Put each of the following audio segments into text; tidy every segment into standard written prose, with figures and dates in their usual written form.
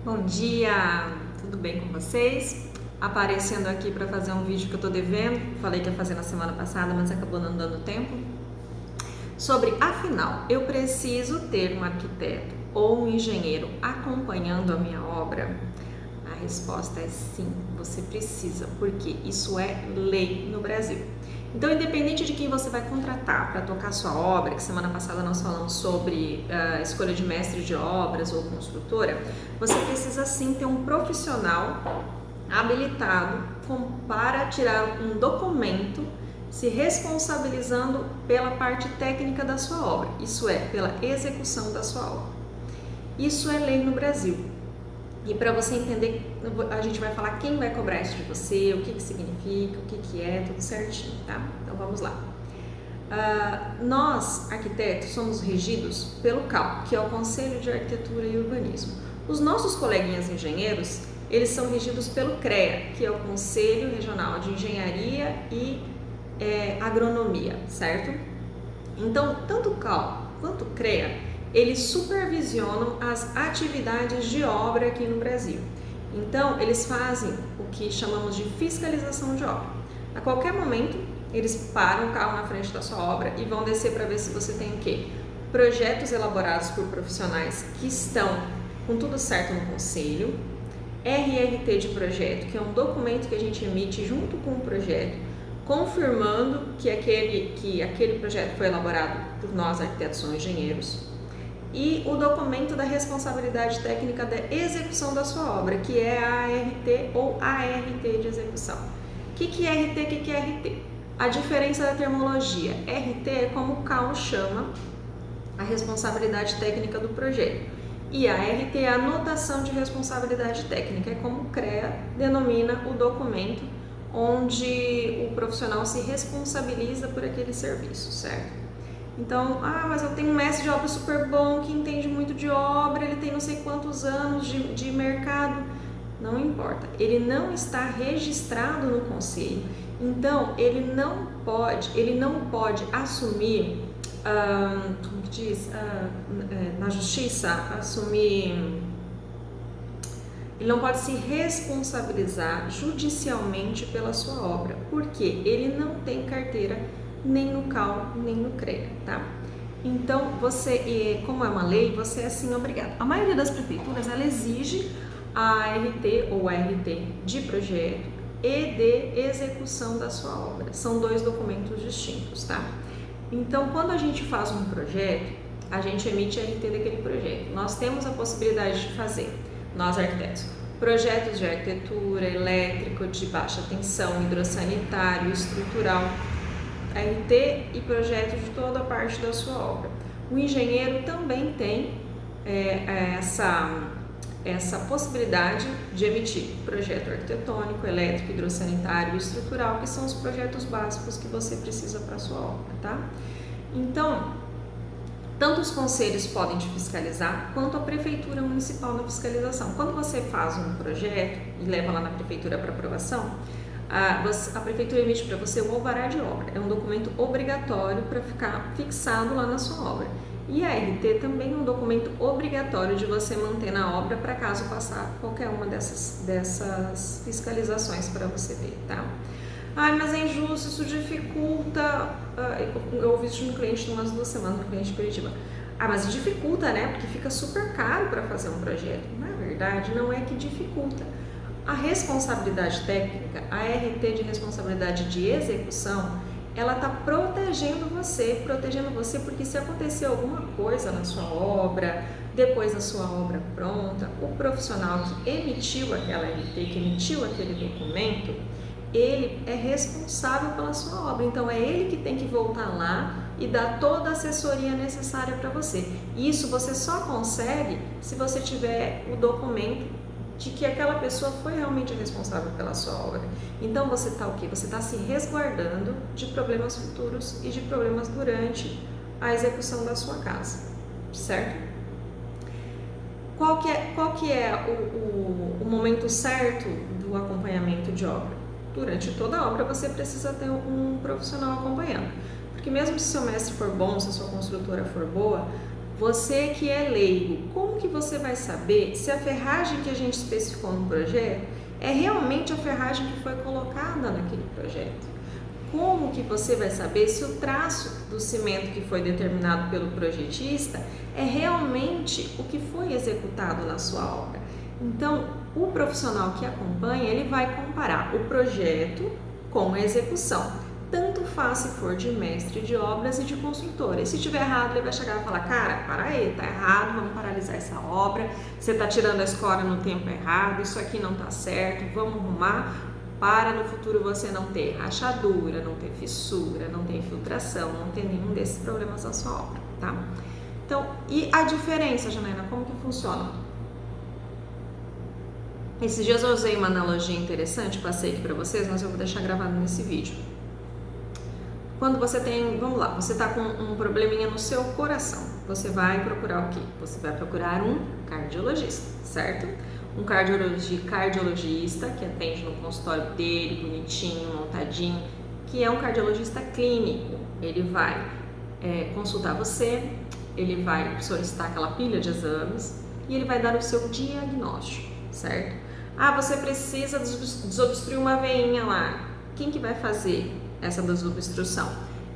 Bom dia, tudo bem com vocês? Aparecendo aqui para fazer um vídeo que eu tô devendo, falei que ia fazer na semana passada, mas acabou não dando tempo. Sobre, afinal, eu preciso ter um arquiteto ou um engenheiro acompanhando a minha obra? A resposta é sim, você precisa, porque isso é lei no Brasil. Então, independente de quem você vai contratar para tocar sua obra, que semana passada nós falamos sobre escolha de mestre de obras ou construtora, você precisa sim ter um profissional habilitado para tirar um documento se responsabilizando pela parte técnica da sua obra, isso é, pela execução da sua obra. Isso é lei no Brasil. E para você entender, a gente vai falar quem vai cobrar isso de você, o que significa, o que é, tudo certinho, tá? Então vamos lá. Nós, arquitetos, somos regidos pelo CAU, que é o Conselho de Arquitetura e Urbanismo. Os nossos coleguinhas engenheiros, eles são regidos pelo CREA, que é o Conselho Regional de Engenharia e Agronomia, certo? Então, tanto o CAU quanto o CREA, eles supervisionam as atividades de obra aqui no Brasil. Então, eles fazem o que chamamos de fiscalização de obra. A qualquer momento, eles param o carro na frente da sua obra e vão descer para ver se você tem o quê? Projetos elaborados por profissionais que estão com tudo certo no conselho, RRT de projeto, que é um documento que a gente emite junto com o projeto, confirmando que aquele projeto foi elaborado por nós, arquitetos ou engenheiros, e o documento da responsabilidade técnica da execução da sua obra, que é a ART ou ART de execução. O que é RT, o que é RT? A diferença da terminologia. RT é como o CAU chama a responsabilidade técnica do projeto. E a ART é a anotação de responsabilidade técnica, é como o CREA denomina o documento onde o profissional se responsabiliza por aquele serviço, certo? Então, mas eu tenho um mestre de obra super bom, que entende muito de obra, ele tem não sei quantos anos de mercado. Não importa, ele não está registrado no conselho, então ele não pode assumir, como que diz, na justiça, ele não pode se responsabilizar judicialmente pela sua obra, porque ele não tem carteira nem no CAU, nem no CREA, tá? Então, como é uma lei, você é assim obrigado. A maioria das prefeituras, ela exige a ART ou ART de projeto e de execução da sua obra. São dois documentos distintos, tá? Então, quando a gente faz um projeto, a gente emite a RT daquele projeto. Nós temos a possibilidade de fazer, nós arquitetos, projetos de arquitetura, elétrico, de baixa tensão, hidrossanitário, estrutural, RT e projeto de toda a parte da sua obra. O engenheiro também tem essa possibilidade de emitir projeto arquitetônico, elétrico, hidrossanitário e estrutural, que são os projetos básicos que você precisa para a sua obra, tá? Então, tanto os conselhos podem te fiscalizar, quanto a prefeitura municipal na fiscalização. Quando você faz um projeto e leva lá na prefeitura para aprovação, a prefeitura emite para você o alvará de obra, é um documento obrigatório para ficar fixado lá na sua obra. E a RT também é um documento obrigatório de você manter na obra para caso passar qualquer uma dessas fiscalizações para você ver, tá? Mas é injusto, isso dificulta. Eu ouvi isso de um cliente de umas 2 semanas, um cliente de Curitiba. Mas dificulta, né? Porque fica super caro para fazer um projeto. Na verdade, não é que dificulta. A responsabilidade técnica, a RT de responsabilidade de execução, ela está protegendo você porque se acontecer alguma coisa na sua obra, depois da sua obra pronta, o profissional que emitiu aquela RT, que emitiu aquele documento, ele é responsável pela sua obra, então é ele que tem que voltar lá e dar toda a assessoria necessária para você. Isso você só consegue se você tiver o documento de que aquela pessoa foi realmente responsável pela sua obra. Então você está o quê? Você está se resguardando de problemas futuros e de problemas durante a execução da sua casa, certo? Qual que é o momento certo do acompanhamento de obra? Durante toda a obra você precisa ter um profissional acompanhando, porque mesmo se seu mestre for bom, se a sua construtora for boa, você que é leigo, como que você vai saber se a ferragem que a gente especificou no projeto é realmente a ferragem que foi colocada naquele projeto? Como que você vai saber se o traço do cimento que foi determinado pelo projetista é realmente o que foi executado na sua obra? Então, o profissional que acompanha, ele vai comparar o projeto com a execução. Tanto faz se for de mestre de obras e de construtor. E se tiver errado, ele vai chegar e falar, cara, para aí, tá errado, vamos paralisar essa obra, você tá tirando a escora no tempo errado, isso aqui não tá certo, vamos arrumar, para no futuro você não ter rachadura, não ter fissura, não ter infiltração, não ter nenhum desses problemas na sua obra, tá? Então, e a diferença, Janaína, como que funciona? Esses dias eu usei uma analogia interessante, passei aqui para vocês, mas eu vou deixar gravado nesse vídeo. Quando você tem, vamos lá, você está com um probleminha no seu coração, você vai procurar o quê? Você vai procurar um cardiologista, certo? Um cardiologista que atende no consultório dele, bonitinho, montadinho, que é um cardiologista clínico. Ele vai consultar você, ele vai solicitar aquela pilha de exames e ele vai dar o seu diagnóstico, certo? Ah, você precisa desobstruir uma veinha lá. Quem que vai fazer essa desobstrução?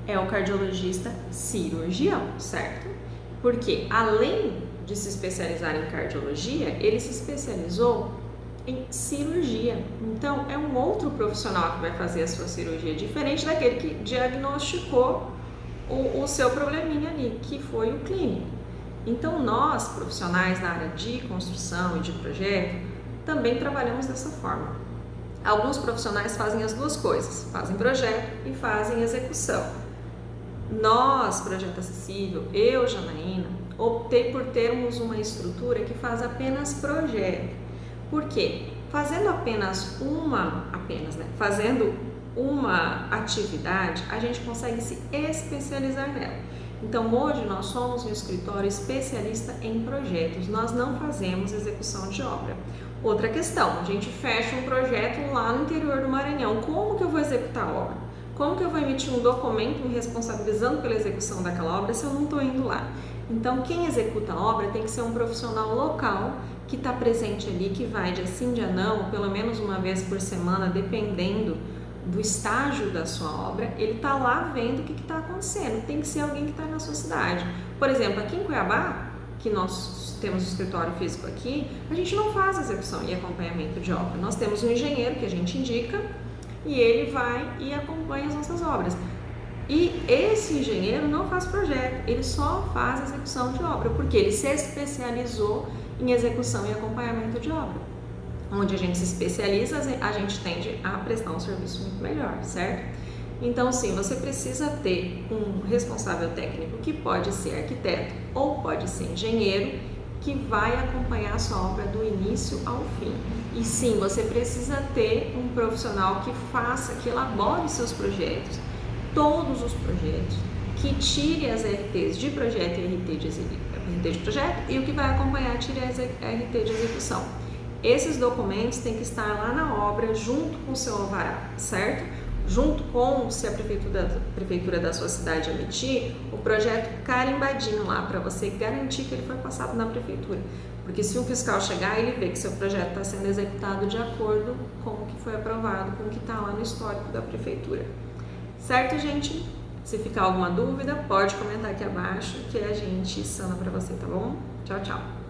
É o cardiologista cirurgião, certo? Porque além de se especializar em cardiologia, ele se especializou em cirurgia. Então, é um outro profissional que vai fazer a sua cirurgia, diferente daquele que diagnosticou o seu probleminha ali, que foi o clínico. Então, nós, profissionais na área de construção e de projeto, também trabalhamos dessa forma. Alguns profissionais fazem as duas coisas, fazem projeto e fazem execução. Nós, Projeto Acessível, eu, Janaína, optei por termos uma estrutura que faz apenas projeto. Por quê? Fazendo fazendo uma atividade, a gente consegue se especializar nela. Então, hoje nós somos um escritório especialista em projetos, nós não fazemos execução de obra. Outra questão, a gente fecha um projeto lá no interior do Maranhão, como que eu vou executar a obra? Como que eu vou emitir um documento me responsabilizando pela execução daquela obra se eu não estou indo lá? Então, quem executa a obra tem que ser um profissional local que está presente ali, que vai dia sim, dia não, pelo menos uma vez por semana, dependendo do estágio da sua obra, ele está lá vendo o que está acontecendo. Tem que ser alguém que está na sua cidade. Por exemplo, aqui em Cuiabá, que nós temos um escritório físico aqui, a gente não faz execução e acompanhamento de obra. Nós temos um engenheiro que a gente indica e ele vai e acompanha as nossas obras. E esse engenheiro não faz projeto, ele só faz execução de obra, porque ele se especializou em execução e acompanhamento de obra. Onde a gente se especializa, a gente tende a prestar um serviço muito melhor, certo? Então, sim, você precisa ter um responsável técnico que pode ser arquiteto ou pode ser engenheiro, que vai acompanhar a sua obra do início ao fim. E sim, você precisa ter um profissional que faça, que elabore seus projetos, todos os projetos, que tire as RTs de projeto e RT de projeto, e o que vai acompanhar tire a RT de execução. Esses documentos têm que estar lá na obra junto com o seu alvará, certo? Junto com, se a prefeitura da sua cidade emitir, o projeto carimbadinho lá para você garantir que ele foi passado na prefeitura. Porque se um fiscal chegar, ele vê que seu projeto está sendo executado de acordo com o que foi aprovado, com o que está lá no histórico da prefeitura. Certo, gente? Se ficar alguma dúvida, pode comentar aqui abaixo que a gente sana para você, tá bom? Tchau, tchau!